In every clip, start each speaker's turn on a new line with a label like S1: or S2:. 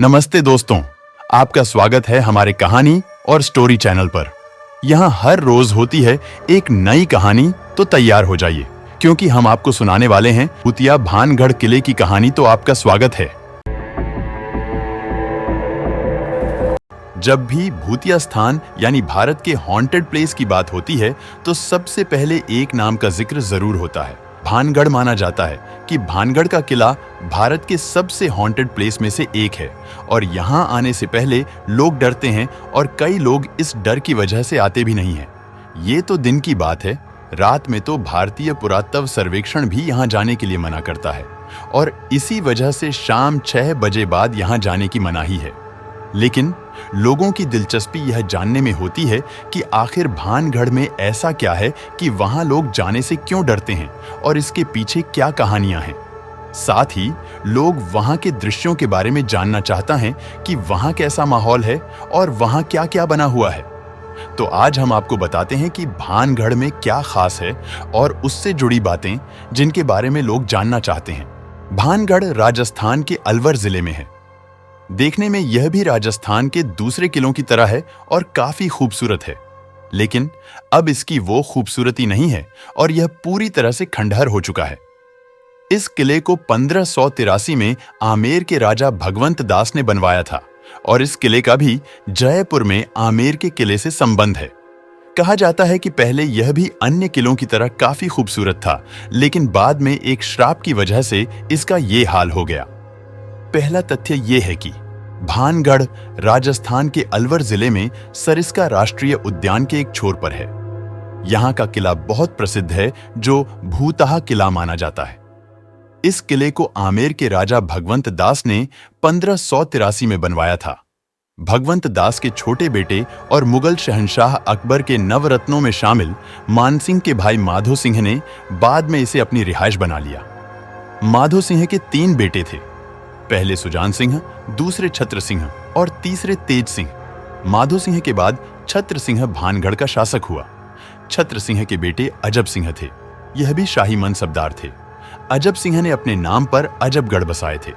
S1: नमस्ते दोस्तों, आपका स्वागत है हमारे कहानी और स्टोरी चैनल पर। यहाँ हर रोज होती है एक नई कहानी, तो तैयार हो जाइए क्योंकि हम आपको सुनाने वाले हैं भूतिया भानगढ़ किले की कहानी। तो आपका स्वागत है। जब भी भूतिया स्थान यानी भारत के हॉन्टेड प्लेस की बात होती है तो सबसे पहले एक नाम का जिक्र जरूर होता है, भानगढ़। माना जाता है कि भानगढ़ का किला भारत के सबसे हॉन्टेड प्लेस में से एक है और यहाँ आने से पहले लोग डरते हैं और कई लोग इस डर की वजह से आते भी नहीं हैं। ये तो दिन की बात है, रात में तो भारतीय पुरातत्व सर्वेक्षण भी यहाँ जाने के लिए मना करता है और इसी वजह से शाम 6 बजे बाद यहाँ जाने की मनाही है। लेकिन लोगों की दिलचस्पी यह जानने में होती है कि आखिर भानगढ़ में ऐसा क्या है कि वहां लोग जाने से क्यों डरते हैं और इसके पीछे क्या कहानियां हैं। साथ ही लोग वहां के दृश्यों के बारे में जानना चाहता है कि वहां कैसा माहौल है और वहां क्या क्या बना हुआ है। तो आज हम आपको बताते हैं कि भानगढ़ में क्या खास है और उससे जुड़ी बातें जिनके बारे में लोग जानना चाहते हैं। भानगढ़ राजस्थान के अलवर जिले में है। देखने में यह भी राजस्थान के दूसरे किलों की तरह है और काफी खूबसूरत है, लेकिन अब इसकी वो खूबसूरती नहीं है और यह पूरी तरह से खंडहर हो चुका है। इस किले को 1583 में आमेर के राजा भगवंत दास ने बनवाया था और इस किले का भी जयपुर में आमेर के किले से संबंध है। कहा जाता है कि पहले यह भी अन्य किलों की तरह काफी खूबसूरत था, लेकिन बाद में एक श्राप की वजह से इसका ये हाल हो गया। पहला तथ्य यह है कि भानगढ़ राजस्थान के अलवर जिले में सरिस्का राष्ट्रीय उद्यान के एक छोर पर है। यहाँ का किला बहुत प्रसिद्ध है, जो भूतहा किला माना जाता है। इस किले को आमेर के राजा भगवंत दास ने 1583 में बनवाया था। भगवंत दास के छोटे बेटे और मुगल शहंशाह अकबर के नवरत्नों में शामिल मानसिंह के भाई माधो सिंह ने बाद में इसे अपनी रिहाइश बना लिया। माधो सिंह के 3 बेटे थे, पहले सुजान सिंह, दूसरे छत्र सिंह और तीसरे तेज सिंह। माधो सिंह के बाद छत्र सिंह भानगढ़ का शासक हुआ। छत्र सिंह के बेटे अजब सिंह थे, यह भी शाही मनसबदार थे। अजब सिंह ने अपने नाम पर अजबगढ़ बसाए थे।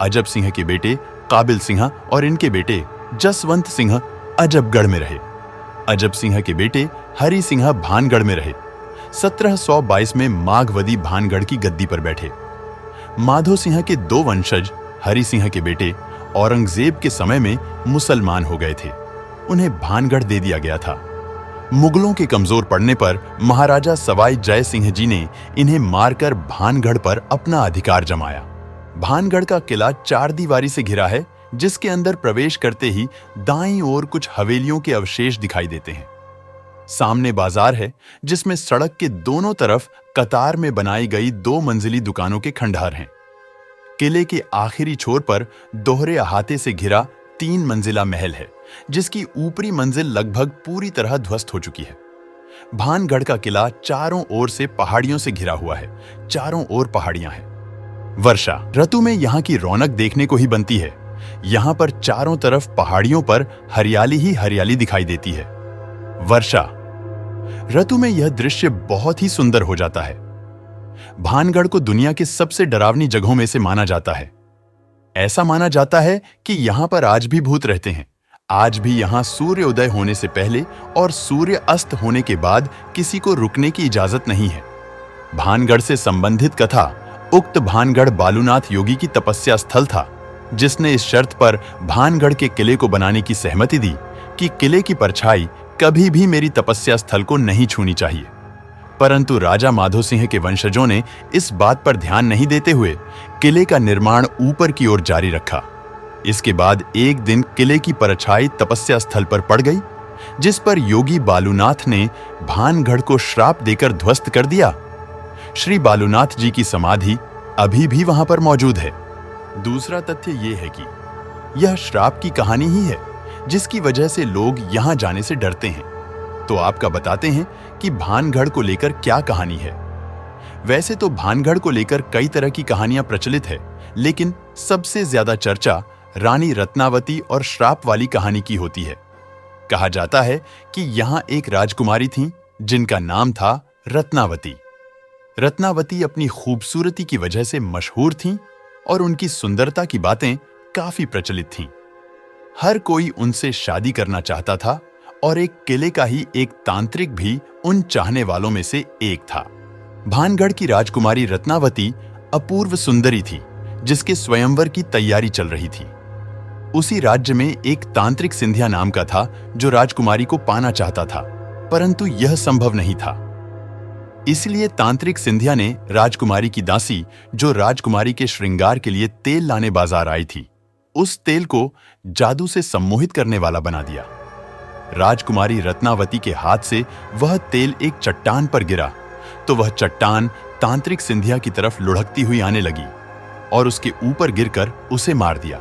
S1: अजब सिंह के बेटे काबिल सिंह और इनके बेटे जसवंत सिंह अजबगढ़ में रहे। अजब सिंह के बेटे हरि सिंह भानगढ़ में रहे। 1722 में माघवदी भानगढ़ की गद्दी पर बैठे। माधो सिंह के 2 वंशज हरि सिंह के बेटे औरंगजेब के समय में मुसलमान हो गए थे, उन्हें भानगढ़ दे दिया गया था। मुगलों के कमजोर पड़ने पर महाराजा सवाई जय सिंह जी ने इन्हें मारकर भानगढ़ पर अपना अधिकार जमाया। भानगढ़ का किला 4 दीवारी से घिरा है, जिसके अंदर प्रवेश करते ही दाईं ओर कुछ हवेलियों के अवशेष दिखाई देते हैं। सामने बाजार है, जिसमें सड़क के दोनों तरफ कतार में बनाई गई 2 मंजिली दुकानों के खंडहर हैं। किले के आखिरी छोर पर दोहरे अहाते से घिरा 3 मंजिला महल है, जिसकी ऊपरी मंजिल लगभग पूरी तरह ध्वस्त हो चुकी है। भानगढ़ का किला चारों ओर से पहाड़ियों से घिरा हुआ है, चारों ओर पहाड़ियां हैं। वर्षा ऋतु में यहाँ की रौनक देखने को ही बनती है। यहाँ पर चारों तरफ पहाड़ियों पर हरियाली ही हरियाली दिखाई देती है। वर्षा ऋतु में यह दृश्य बहुत ही सुंदर हो जाता है। भानगढ़ को दुनिया के सबसे डरावनी जगहों में से माना जाता है। ऐसा माना जाता है कि यहाँ पर आज भी भूत रहते हैं। आज भी यहाँ सूर्य उदय होने से पहले और सूर्य अस्त होने के बाद किसी को रुकने की इजाजत नहीं है। भानगढ़ से संबंधित कथा उक्त भानगढ़ बालूनाथ योगी की तपस्या स्थल था, जिसने इस शर्त पर भानगढ़ के किले को बनाने की सहमति दी कि किले की परछाई कभी भी मेरी तपस्या स्थल को नहीं छूनी चाहिए। परंतु राजा माधो सिंह के वंशजों ने इस बात पर ध्यान नहीं देते हुए किले का निर्माण ऊपर की ओर जारी रखा। इसके बाद एक दिन किले की परछाई तपस्या स्थल पर पड़ गई, जिस पर योगी बालूनाथ ने भानगढ़ को श्राप देकर ध्वस्त कर दिया। श्री बालूनाथ जी की समाधि अभी भी वहां पर मौजूद है। दूसरा तथ्य यह है कि यह श्राप की कहानी ही है, जिसकी वजह से लोग यहां जाने से डरते हैं। तो आपका बताते हैं कि भानगढ़ को लेकर क्या कहानी है। वैसे तो भानगढ़ को लेकर कई तरह की कहानियां प्रचलित है, लेकिन सबसे ज्यादा चर्चा रानी रत्नावती और श्राप वाली कहानी की होती है। कहा जाता है कि यहां एक राजकुमारी थी, जिनका नाम था रत्नावती। रत्नावती अपनी खूबसूरती की वजह से मशहूर थीं और उनकी सुंदरता की बातें काफी प्रचलित थीं। हर कोई उनसे शादी करना चाहता था और एक किले का ही एक तांत्रिक भी उन चाहने वालों में से एक था। भानगढ़ की राजकुमारी रत्नावती अपूर्व सुंदरी थी, जिसके स्वयंवर की तैयारी चल रही थी। उसी राज्य में एक तांत्रिक सिंधिया नाम का था जो राजकुमारी को पाना चाहता था, परंतु यह संभव नहीं था। इसलिए तांत्रिक सिंधिया ने राजकुमारी की दासी, जो राजकुमारी के श्रृंगार के लिए तेल लाने बाजार आई थी, उस तेल को जादू से सम्मोहित करने वाला बना दिया। राजकुमारी रत्नावती के हाथ से वह तेल एक चट्टान पर गिरा तो वह चट्टान तांत्रिक सिंधिया की तरफ लुढ़कती हुई आने लगी और उसके ऊपर गिरकर उसे मार दिया।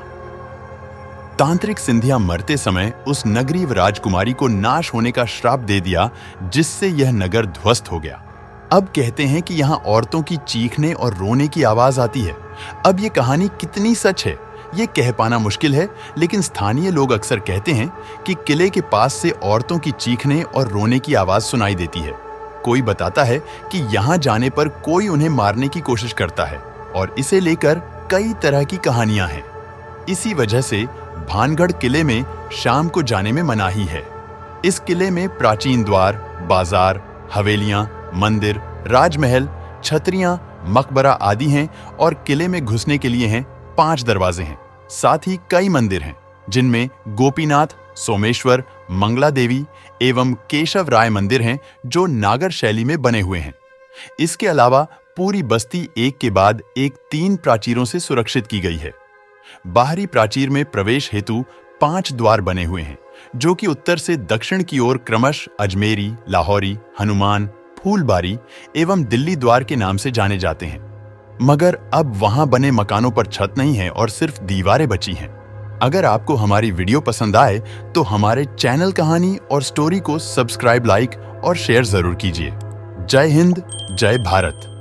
S1: तांत्रिक सिंधिया मरते समय उस नगरीव राजकुमारी को नाश होने का श्राप दे दिया, जिससे यह नगर ध्वस्त हो गया। अब कहते हैं कि यहाँ औरतों की चीखने और रोने की आवाज आती है। अब ये कहानी कितनी सच है ये कह पाना मुश्किल है, लेकिन स्थानीय लोग अक्सर कहते हैं कि किले के पास से औरतों की चीखने और रोने की आवाज सुनाई देती है। कोई बताता है कि यहाँ जाने पर कोई उन्हें मारने की कोशिश करता है और इसे लेकर कई तरह की कहानियां हैं। इसी वजह से भानगढ़ किले में शाम को जाने में मनाही है। इस किले में प्राचीन द्वार, बाजार, हवेलियां, मंदिर, राजमहल, छतरियां, मकबरा आदि हैं और किले में घुसने के लिए हैं 5 दरवाजे हैं। साथ ही कई मंदिर हैं, जिनमें गोपीनाथ, सोमेश्वर, मंगला देवी एवं केशव राय मंदिर हैं, जो नागर शैली में बने हुए हैं। इसके अलावा पूरी बस्ती एक के बाद एक 3 प्राचीरों से सुरक्षित की गई है। बाहरी प्राचीर में प्रवेश हेतु 5 द्वार बने हुए हैं, जो कि उत्तर से दक्षिण की ओर क्रमश अजमेरी, लाहौरी, हनुमान, फूलबारी एवं दिल्ली द्वार के नाम से जाने जाते हैं। मगर अब वहां बने मकानों पर छत नहीं है और सिर्फ दीवारें बची हैं। अगर आपको हमारी वीडियो पसंद आए तो हमारे चैनल कहानी और स्टोरी को सब्सक्राइब, लाइक और शेयर जरूर कीजिए। जय हिंद, जय भारत।